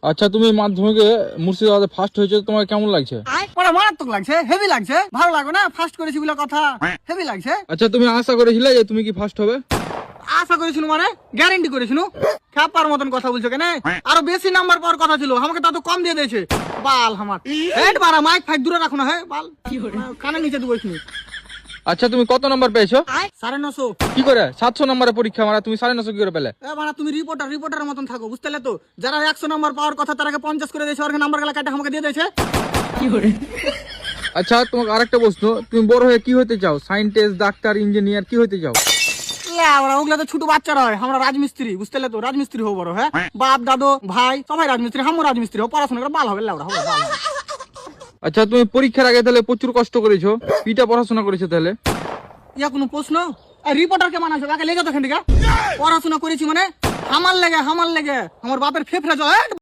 আচ্ছা, তুমি মাধ্যমিকে মুর্শিদাবাদে ফার্স্ট হয়েছে, তোমার কেমন লাগছে? পড়া মারাত্মক লাগছে, হেভি লাগছে। ভালো লাগবে না? ফার্স্ট করেছি বলে কথা, হেভি লাগছে। আচ্ছা, তুমি আশা করেছিলে যে তুমি কি ফার্স্ট হবে? আশা করেছিল মানে গ্যারেন্টি করেছিল। খাপার মতন কথা বলছো কেন? আরো বেশি নাম্বার পাওয়ার কথা ছিল, আমাকে তত কম দিয়ে দিয়েছে। বাল আমার হেড মারা, মাইক ফাইক দূরে রাখো না। হ্যাঁ বাল কানে নিচে দেবো এখানে। আচ্ছা, তুমি কত নম্বর পেয়েছো? 950। কি করে 700 নম্বরের পরীক্ষা মারা, তুমি 950 কি করে পেলে? মানে তুমি রিপোর্টারের মতন থাকো, বুঝতে পারলে তো? যারা 100 নাম্বার পাওয়ার কথা তারাকে 50 করে দিয়েছে, ওর নাম্বার গুলা কাটে আমাকে দিয়ে দিয়েছে। আচ্ছা, তোমাকে আরেকটা প্রশ্ন, তুমি বড় হয়ে কি হতে চাও? সায়েন্টিস্ট, ডাক্তার, ইঞ্জিনিয়ার, কি হতে চাও? ওগুলা তো ছোট বাচ্চারা হয়, আমরা রাজমিস্ত্রি, বুঝতে পারলে তো? রাজমিস্ত্রি হবো বড়। হ্যাঁ, বাপ দাদু ভাই সবাই রাজমিস্ত্রি, আমরা রাজমিস্ত্রি হবো। পড়াশোনা করে বাল হবে, লাউড়া হবে বাল হবে। আচ্ছা, তুমি পরীক্ষার আগে তাহলে প্রচুর কষ্ট করেছো, পিটা পড়াশোনা করেছো তাহলে? ইয়া কোনো প্রশ্ন? রিপোর্টারকে মানাছো কাকে লেগে তো? পড়াশোনা করেছি মানে আমার লেগে আমার বাপের ফেফড়া